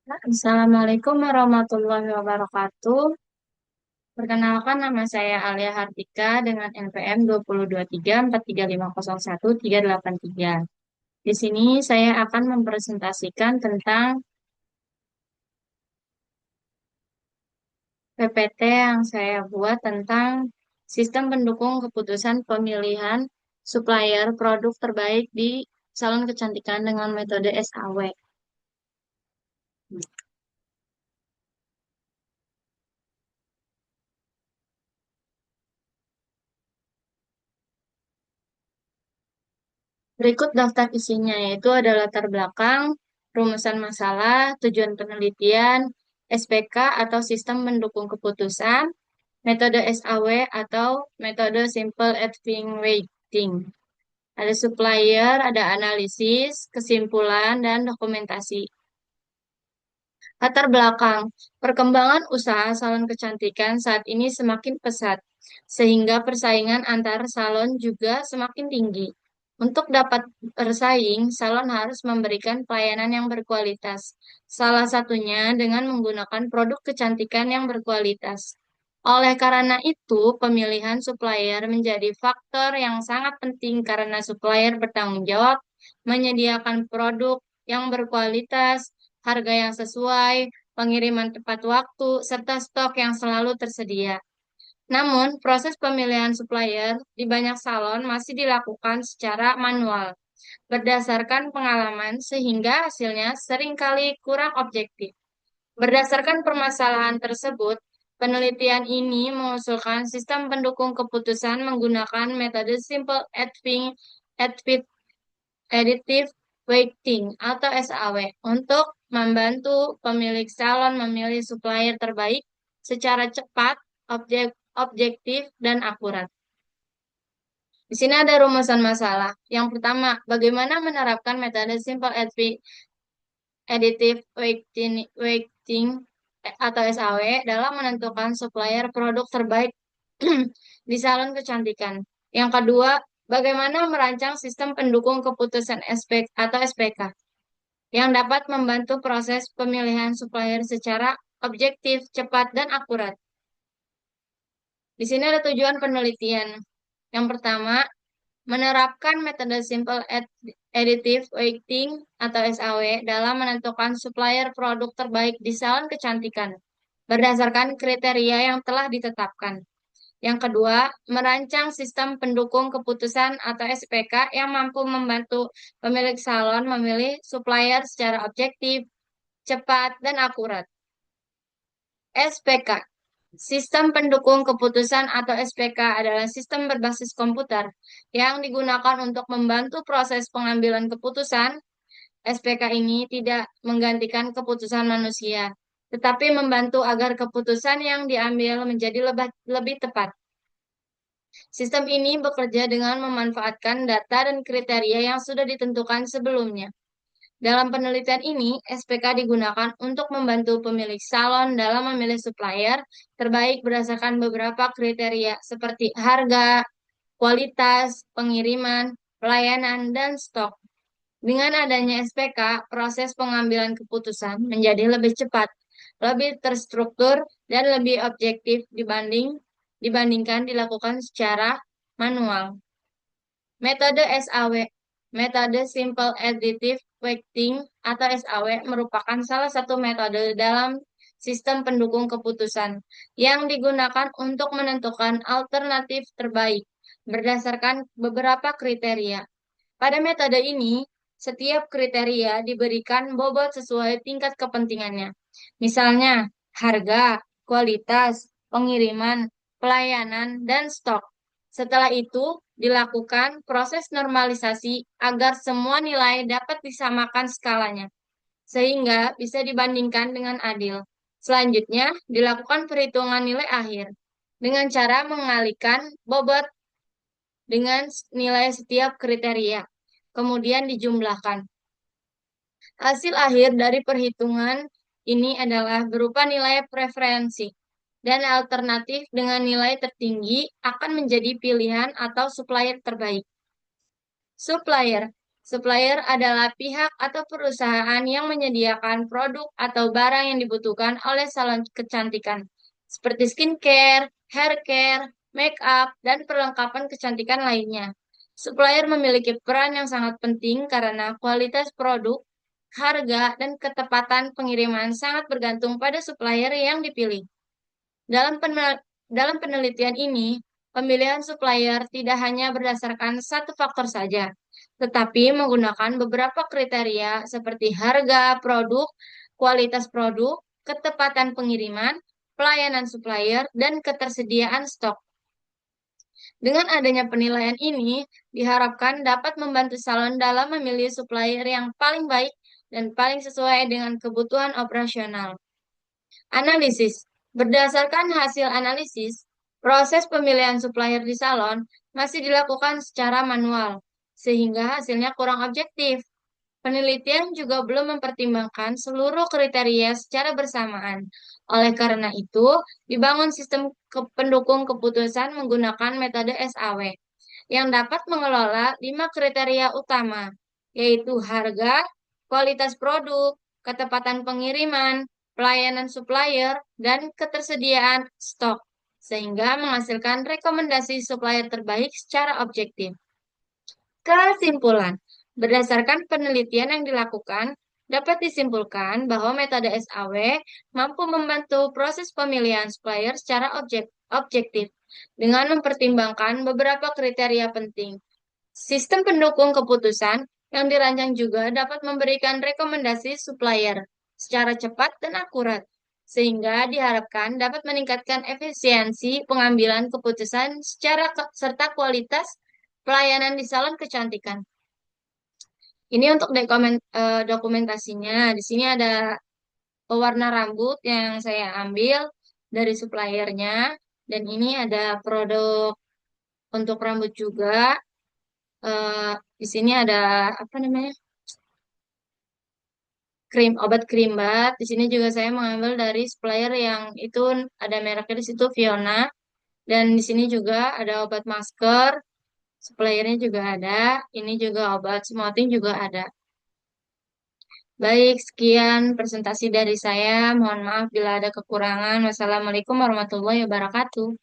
Assalamualaikum warahmatullahi wabarakatuh. Perkenalkan nama saya Alia Hartika dengan NPM 202343501383. Di sini saya akan mempresentasikan tentang PPT yang saya buat tentang sistem pendukung keputusan pemilihan supplier produk terbaik di salon kecantikan dengan metode SAW. Berikut daftar isinya, yaitu ada latar belakang, rumusan masalah, tujuan penelitian, SPK atau sistem mendukung keputusan, metode SAW atau metode Simple Advanced Weighting. Ada supplier, ada analisis, kesimpulan, dan dokumentasi. Latar belakang, perkembangan usaha salon kecantikan saat ini semakin pesat, sehingga persaingan antar salon juga semakin tinggi. Untuk dapat bersaing, salon harus memberikan pelayanan yang berkualitas, salah satunya dengan menggunakan produk kecantikan yang berkualitas. Oleh karena itu, pemilihan supplier menjadi faktor yang sangat penting karena supplier bertanggung jawab menyediakan produk yang berkualitas, harga yang sesuai, pengiriman tepat waktu, serta stok yang selalu tersedia. Namun, proses pemilihan supplier di banyak salon masih dilakukan secara manual, berdasarkan pengalaman sehingga hasilnya seringkali kurang objektif. Berdasarkan permasalahan tersebut, penelitian ini mengusulkan sistem pendukung keputusan menggunakan metode Simple Additive Weighting atau SAW untuk membantu pemilik salon memilih supplier terbaik secara cepat, objektif, dan akurat. Di sini ada rumusan masalah. Yang pertama, bagaimana menerapkan metode Simple Additive Weighting atau SAW dalam menentukan supplier produk terbaik di salon kecantikan. Yang kedua, bagaimana merancang sistem pendukung keputusan atau SPK yang dapat membantu proses pemilihan supplier secara objektif, cepat, dan akurat. Di sini ada tujuan penelitian. Yang pertama, menerapkan metode Simple Additive Weighting atau SAW dalam menentukan supplier produk terbaik di salon kecantikan berdasarkan kriteria yang telah ditetapkan. Yang kedua, merancang sistem pendukung keputusan atau SPK yang mampu membantu pemilik salon memilih supplier secara objektif, cepat, dan akurat. SPK. Sistem pendukung keputusan atau SPK adalah sistem berbasis komputer yang digunakan untuk membantu proses pengambilan keputusan. SPK ini tidak menggantikan keputusan manusia, tetapi membantu agar keputusan yang diambil menjadi lebih tepat. Sistem ini bekerja dengan memanfaatkan data dan kriteria yang sudah ditentukan sebelumnya. Dalam penelitian ini, SPK digunakan untuk membantu pemilik salon dalam memilih supplier terbaik berdasarkan beberapa kriteria seperti harga, kualitas, pengiriman, pelayanan, dan stok. Dengan adanya SPK, proses pengambilan keputusan menjadi lebih cepat, lebih terstruktur, dan lebih objektif dibandingkan dilakukan secara manual. Metode SAW, metode Simple Additive Weighting atau SAW merupakan salah satu metode dalam sistem pendukung keputusan yang digunakan untuk menentukan alternatif terbaik berdasarkan beberapa kriteria. Pada metode ini, setiap kriteria diberikan bobot sesuai tingkat kepentingannya. Misalnya, harga, kualitas, pengiriman, pelayanan, dan stok. Setelah itu, dilakukan proses normalisasi agar semua nilai dapat disamakan skalanya, sehingga bisa dibandingkan dengan adil. Selanjutnya, dilakukan perhitungan nilai akhir dengan cara mengalihkan bobot dengan nilai setiap kriteria, kemudian dijumlahkan. Hasil akhir dari perhitungan ini adalah berupa nilai preferensi, dan alternatif dengan nilai tertinggi akan menjadi pilihan atau supplier terbaik. Supplier. Supplier adalah pihak atau perusahaan yang menyediakan produk atau barang yang dibutuhkan oleh salon kecantikan, seperti skincare, hair care, make up, dan perlengkapan kecantikan lainnya. Supplier memiliki peran yang sangat penting karena kualitas produk, harga, dan ketepatan pengiriman sangat bergantung pada supplier yang dipilih. Dalam penelitian ini, pemilihan supplier tidak hanya berdasarkan satu faktor saja, tetapi menggunakan beberapa kriteria seperti harga produk, kualitas produk, ketepatan pengiriman, pelayanan supplier, dan ketersediaan stok. Dengan adanya penilaian ini, diharapkan dapat membantu salon dalam memilih supplier yang paling baik dan paling sesuai dengan kebutuhan operasional. Analisis. Berdasarkan hasil analisis, proses pemilihan supplier di salon masih dilakukan secara manual, sehingga hasilnya kurang objektif. Penelitian juga belum mempertimbangkan seluruh kriteria secara bersamaan. Oleh karena itu, dibangun sistem pendukung keputusan menggunakan metode SAW yang dapat mengelola 5 kriteria utama, yaitu harga, kualitas produk, ketepatan pengiriman, pelayanan supplier, dan ketersediaan stok, sehingga menghasilkan rekomendasi supplier terbaik secara objektif. Kesimpulan, berdasarkan penelitian yang dilakukan, dapat disimpulkan bahwa metode SAW mampu membantu proses pemilihan supplier secara objektif dengan mempertimbangkan beberapa kriteria penting. Sistem pendukung keputusan yang dirancang juga dapat memberikan rekomendasi supplier secara cepat dan akurat, sehingga diharapkan dapat meningkatkan efisiensi pengambilan keputusan serta kualitas pelayanan di salon kecantikan. Ini untuk dokumentasinya. Di sini ada pewarna rambut yang saya ambil dari suppliernya, dan ini ada produk untuk rambut juga. Di sini ada apa namanya? Obat krim bat. Di sini juga saya mengambil dari supplier yang itu ada mereknya di situ Fiona. Dan di sini juga ada obat masker. Suppliernya juga ada. Ini juga obat smoothing juga ada. Baik, sekian presentasi dari saya. Mohon maaf bila ada kekurangan. Wassalamualaikum warahmatullahi wabarakatuh.